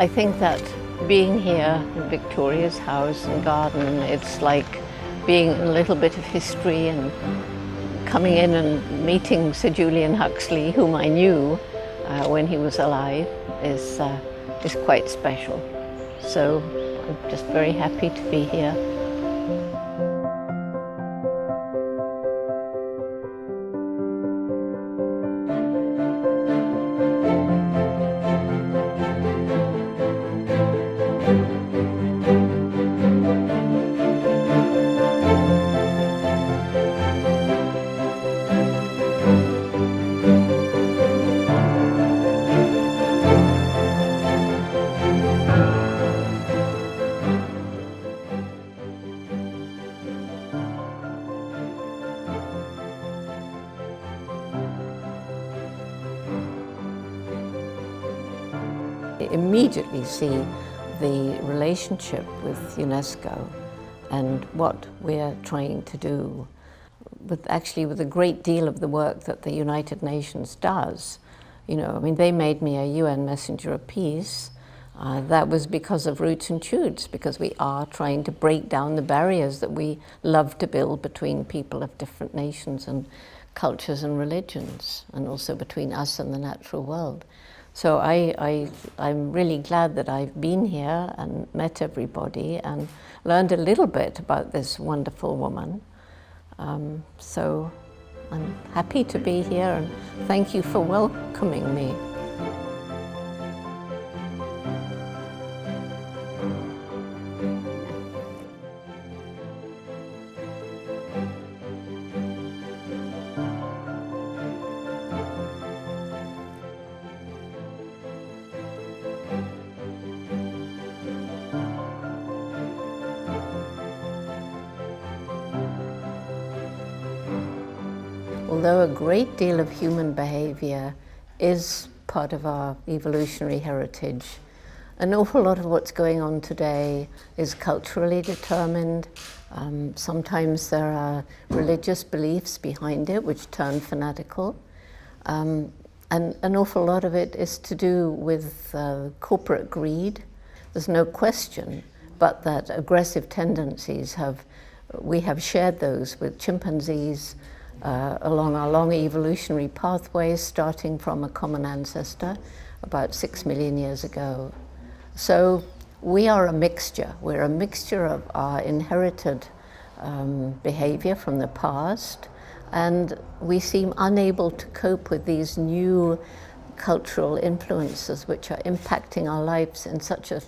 I think that being here in Victoria's house and garden, it's like being in a little bit of history, and coming in and meeting Sir Julian Huxley, whom I knew when he was alive, is quite special. So I'm just very happy to be here. Immediately see the relationship with UNESCO and what we're trying to do with a great deal of the work that the United Nations does. You know, I mean, they made me a UN Messenger of Peace. That was because of Roots and Shoots, because we are trying to break down the barriers that we love to build between people of different nations and cultures and religions, and also between us and the natural world. So I'm really glad that I've been here and met everybody and learned a little bit about this wonderful woman. So I'm happy to be here, and thank you for welcoming me. Although a great deal of human behavior is part of our evolutionary heritage, an awful lot of what's going on today is culturally determined. Sometimes there are religious beliefs behind it which turn fanatical. And an awful lot of it is to do with corporate greed. There's no question but that aggressive tendencies we have shared those with chimpanzees along our long evolutionary pathways, starting from a common ancestor about 6 million years ago. So we are a mixture. We're a mixture of our inherited behavior from the past, and we seem unable to cope with these new cultural influences which are impacting our lives in such a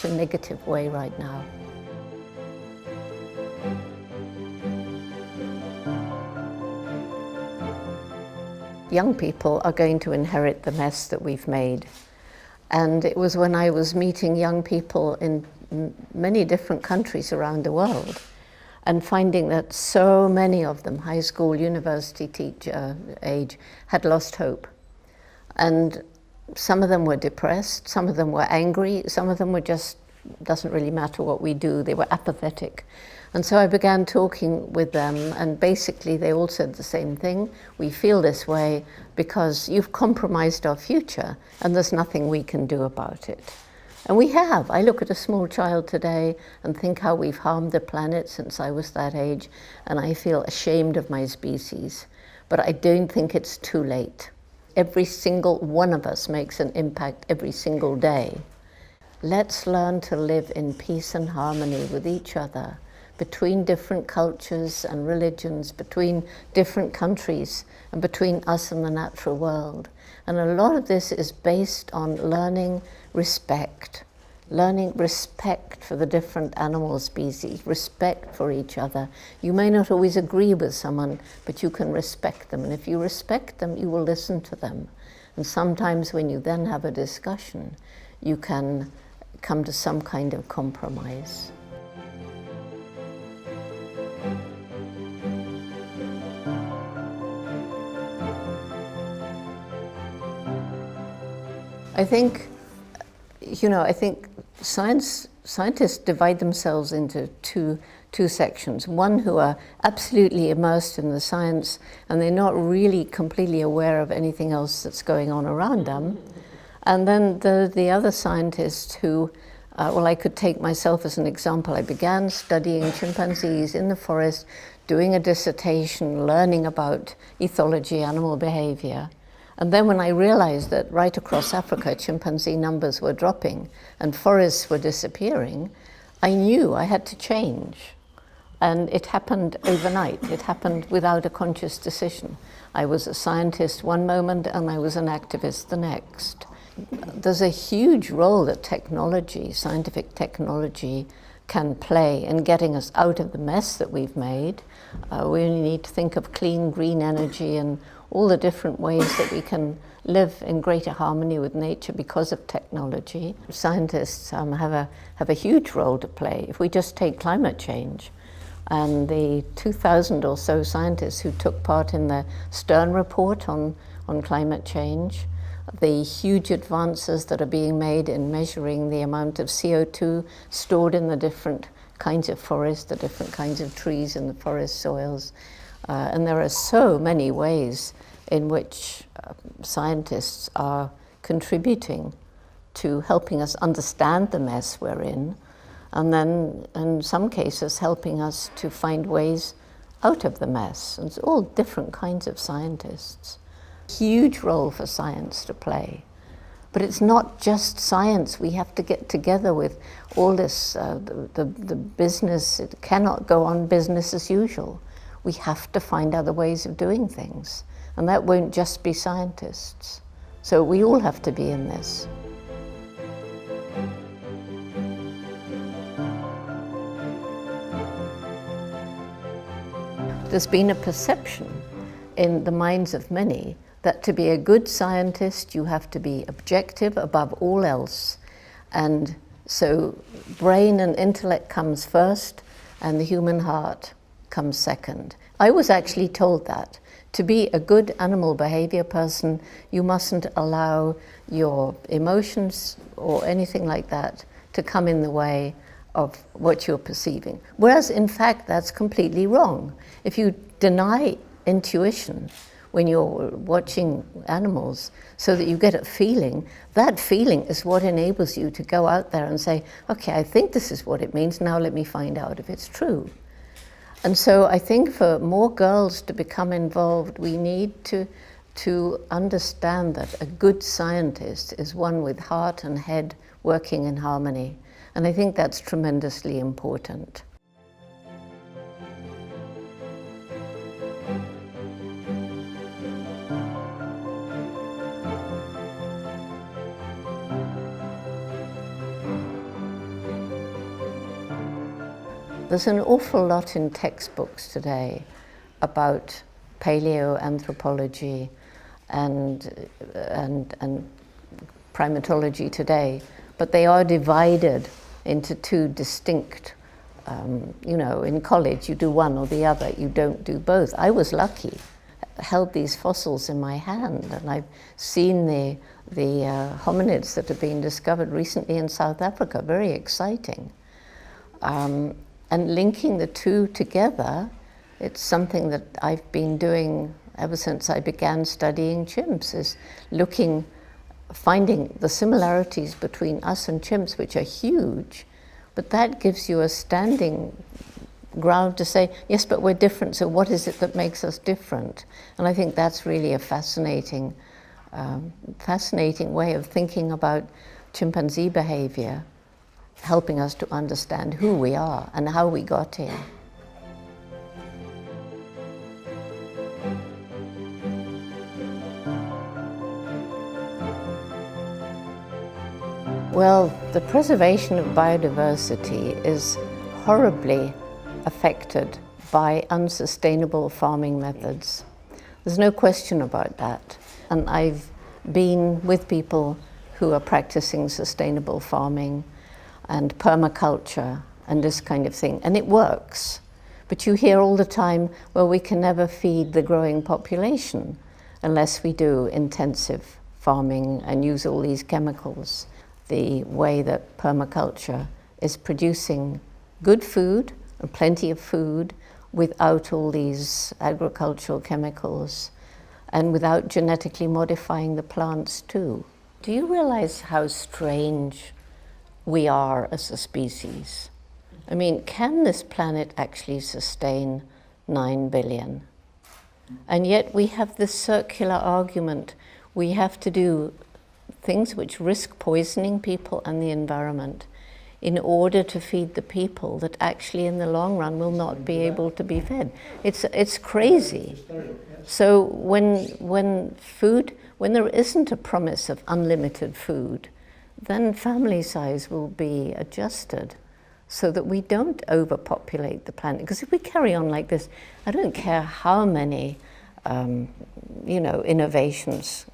negative way right now. Young people are going to inherit the mess that we've made. And it was when I was meeting young people in many different countries around the world and finding that so many of them, high school, university teacher age, had lost hope. And some of them were depressed, some of them were angry, some of them were just, doesn't really matter what we do, they were apathetic. And so I began talking with them, and basically they all said the same thing. We feel this way because you've compromised our future and there's nothing we can do about it. And we have. I look at a small child today and think how we've harmed the planet since I was that age, and I feel ashamed of my species. But I don't think it's too late. Every single one of us makes an impact every single day. Let's learn to live in peace and harmony with each other, between different cultures and religions, between different countries, and between us and the natural world. And a lot of this is based on learning respect for the different animal species, respect for each other. You may not always agree with someone, but you can respect them. And if you respect them, you will listen to them. And sometimes when you then have a discussion, you can come to some kind of compromise. I think scientists divide themselves into two sections. One who are absolutely immersed in the science and they're not really completely aware of anything else that's going on around them. And then the other scientists who, well, I could take myself as an example. I began studying chimpanzees in the forest, doing a dissertation, learning about ethology, animal behavior. And then when I realized that right across Africa, chimpanzee numbers were dropping and forests were disappearing, I knew I had to change. And it happened overnight. It happened without a conscious decision. I was a scientist one moment and I was an activist the next. There's a huge role that technology, scientific technology, can play in getting us out of the mess that we've made. We need to think of clean, green energy and all the different ways that we can live in greater harmony with nature because of technology. Scientists have a huge role to play. If we just take climate change, and the 2,000 or so scientists who took part in the Stern report on climate change, the huge advances that are being made in measuring the amount of CO2 stored in the different kinds of forests, the different kinds of trees in the forest soils. And there are so many ways in which scientists are contributing to helping us understand the mess we're in, and then in some cases helping us to find ways out of the mess. And it's all different kinds of scientists. Huge role for science to play. But it's not just science. We have to get together with all this, the business. It cannot go on business as usual. We have to find other ways of doing things. And that won't just be scientists. So we all have to be in this. There's been a perception in the minds of many that to be a good scientist, you have to be objective above all else. And so brain and intellect comes first, and the human heart comes second. I was actually told that. To be a good animal behavior person, you mustn't allow your emotions or anything like that to come in the way of what you're perceiving. Whereas in fact, that's completely wrong. If you deny intuition when you're watching animals so that you get a feeling, that feeling is what enables you to go out there and say, okay, I think this is what it means, now let me find out if it's true. And so I think for more girls to become involved, we need to understand that a good scientist is one with heart and head working in harmony. And I think that's tremendously important. There's an awful lot in textbooks today about paleoanthropology and primatology today, but they are divided into two distinct, in college you do one or the other, you don't do both. I was lucky. I held these fossils in my hand, and I've seen the hominids that have been discovered recently in South Africa, very exciting. And linking the two together, it's something that I've been doing ever since I began studying chimps, is finding the similarities between us and chimps, which are huge, but that gives you a standing ground to say, yes, but we're different, so what is it that makes us different? And I think that's really a fascinating way of thinking about chimpanzee behavior, helping us to understand who we are and how we got here. Well, the preservation of biodiversity is horribly affected by unsustainable farming methods. There's no question about that. And I've been with people who are practicing sustainable farming and permaculture and this kind of thing, and it works. But you hear all the time, well, we can never feed the growing population unless we do intensive farming and use all these chemicals. The way that permaculture is producing good food, and plenty of food, without all these agricultural chemicals and without genetically modifying the plants too. Do you realize how strange we are as a species? I mean, can this planet actually sustain 9 billion? And yet we have this circular argument. We have to do things which risk poisoning people and the environment in order to feed the people that actually in the long run will not be able to be fed. It's crazy. So when there isn't a promise of unlimited food, then family size will be adjusted so that we don't overpopulate the planet. Because if we carry on like this, I don't care how many innovations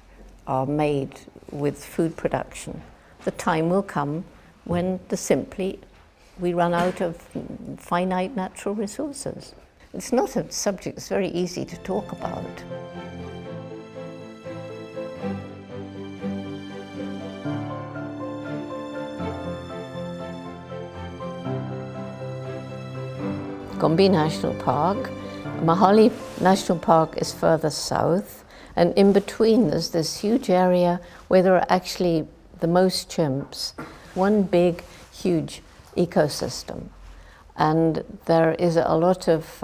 are made with food production. The time will come when we run out of finite natural resources. It's not a subject that's very easy to talk about. Gombe National Park. Mahali National Park is further south, and in between there's this huge area where there are actually the most chimps, one big, huge ecosystem. And there is a lot of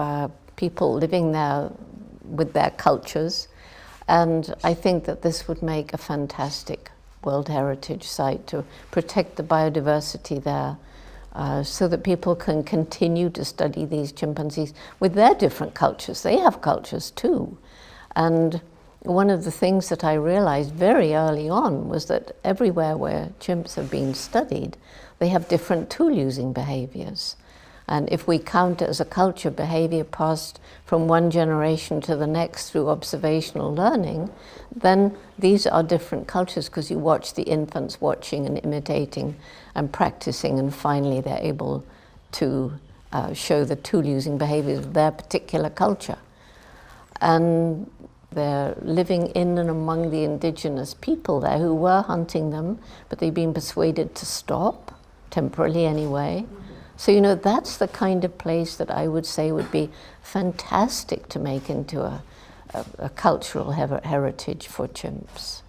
people living there with their cultures, and I think that this would make a fantastic World Heritage Site to protect the biodiversity there. So that people can continue to study these chimpanzees with their different cultures. They have cultures too. And one of the things that I realized very early on was that everywhere where chimps have been studied, they have different tool-using behaviors. And if we count it as a culture behavior passed from one generation to the next through observational learning, then these are different cultures because you watch the infants watching and imitating and practicing, and finally they're able to show the tool-using behaviors of their particular culture. And they're living in and among the indigenous people there who were hunting them, but they've been persuaded to stop, temporarily anyway. So, that's the kind of place that I would say would be fantastic to make into a cultural heritage for chimps.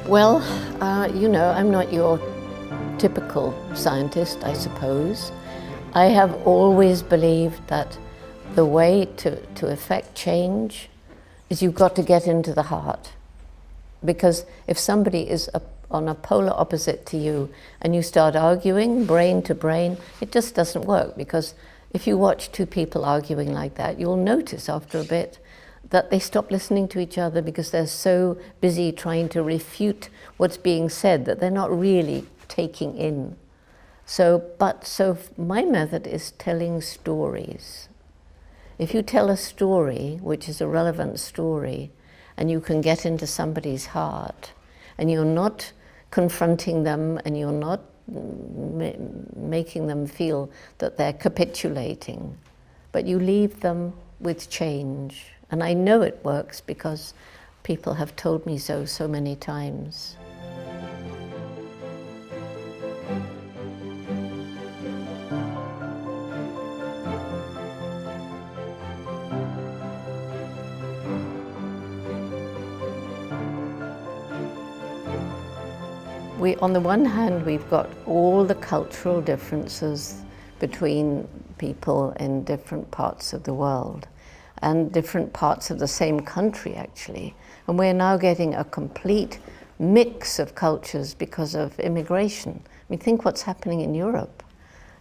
Well, I'm not your typical scientist, I suppose. I have always believed that the way to effect change is you've got to get into the heart. Because if somebody is on a polar opposite to you and you start arguing brain to brain, it just doesn't work. Because if you watch two people arguing like that, you'll notice after a bit that they stop listening to each other because they're so busy trying to refute what's being said that they're not really taking in. So my method is telling stories. If you tell a story, which is a relevant story, and you can get into somebody's heart, and you're not confronting them, and you're not making them feel that they're capitulating, but you leave them with change. And I know it works because people have told me so many times. On the one hand, we've got all the cultural differences between people in different parts of the world and different parts of the same country, actually. And we're now getting a complete mix of cultures because of immigration. I mean, think what's happening in Europe.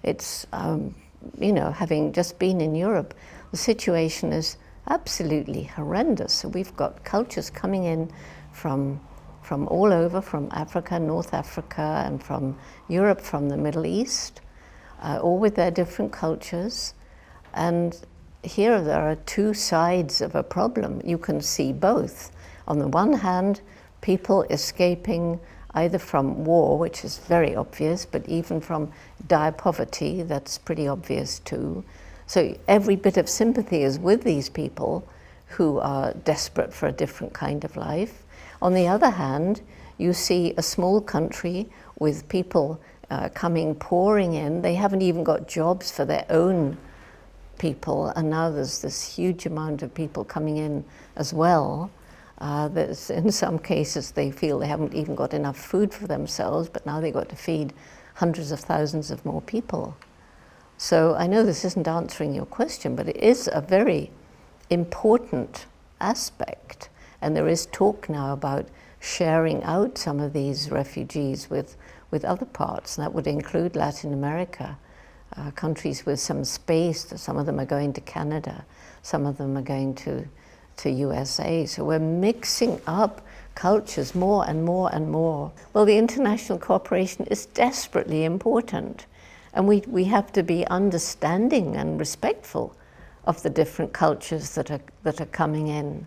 It's, having just been in Europe, the situation is absolutely horrendous. So we've got cultures coming in from all over, from Africa, North Africa, and from Europe, from the Middle East, all with their different cultures. And here there are two sides of a problem. You can see both. On the one hand, people escaping either from war, which is very obvious, but even from dire poverty, that's pretty obvious too. So every bit of sympathy is with these people who are desperate for a different kind of life. On the other hand, you see a small country with people pouring in. They haven't even got jobs for their own people, and now there's this huge amount of people coming in as well. In some cases they feel they haven't even got enough food for themselves, but now they've got to feed hundreds of thousands of more people. So I know this isn't answering your question, but it is a very important aspect, and there is talk now about sharing out some of these refugees with other parts, and that would include Latin America, countries with some space. Some of them are going to Canada, some of them are going to USA. So we're mixing up cultures more and more and more. Well, the international cooperation is desperately important, and we have to be understanding and respectful of the different cultures that are coming in.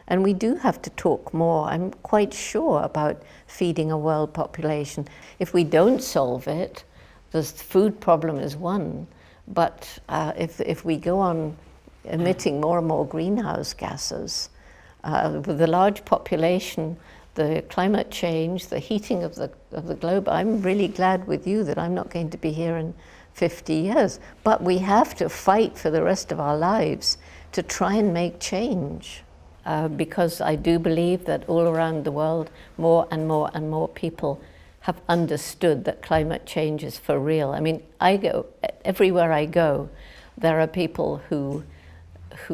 And we do have to talk more, I'm quite sure, about feeding a world population. If we don't solve it, the food problem is one, but if we go on emitting more and more greenhouse gases, with the large population, the climate change, the heating of the globe, I'm really glad with you that I'm not going to be here in 50 years. But we have to fight for the rest of our lives to try and make change. Because I do believe that all around the world, more and more and more people have understood that climate change is for real. I mean, everywhere I go, there are people who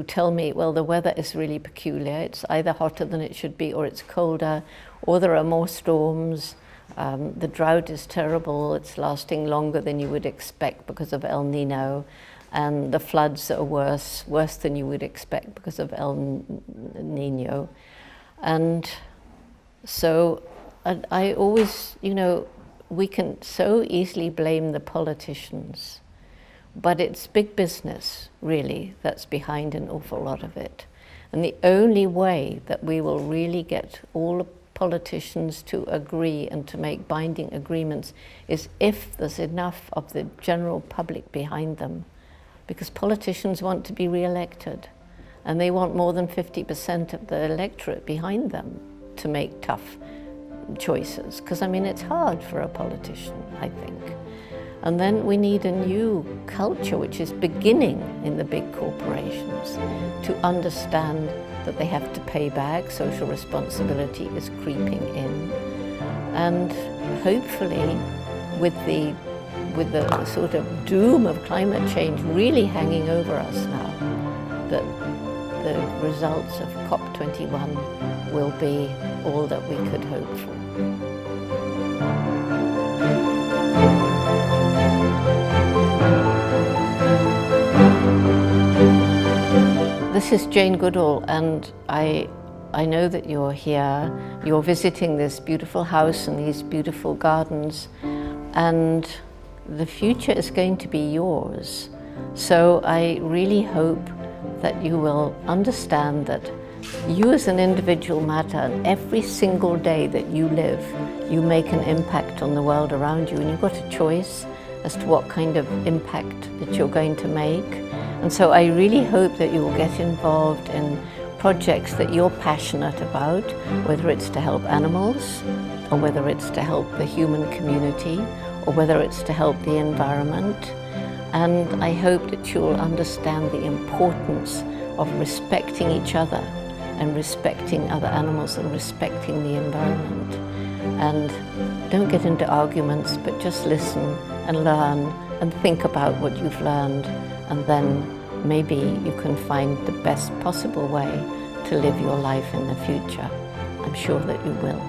tell me, well, the weather is really peculiar. It's either hotter than it should be, or it's colder, or there are more storms. The drought is terrible. It's lasting longer than you would expect because of El Nino. And the floods are worse than you would expect because of El Nino. And so I always, we can so easily blame the politicians, but it's big business, really, that's behind an awful lot of it. And the only way that we will really get all the politicians to agree and to make binding agreements is if there's enough of the general public behind them. Because politicians want to be re-elected, and they want more than 50% of the electorate behind them to make tough choices. Because, I mean, it's hard for a politician, I think. And then we need a new culture, which is beginning in the big corporations, to understand that they have to pay back. Social responsibility is creeping in. And hopefully, with the sort of doom of climate change really hanging over us now, that the results of COP21 will be all that we could hope for. This is Jane Goodall, and I know that you're here. You're visiting this beautiful house and these beautiful gardens, and the future is going to be yours. So I really hope that you will understand that you as an individual matter, and every single day that you live, you make an impact on the world around you, and you've got a choice as to what kind of impact that you're going to make. And so I really hope that you will get involved in projects that you're passionate about, whether it's to help animals, or whether it's to help the human community, or whether it's to help the environment. And I hope that you'll understand the importance of respecting each other and respecting other animals and respecting the environment. And don't get into arguments, but just listen and learn and think about what you've learned, and then maybe you can find the best possible way to live your life in the future. I'm sure that you will.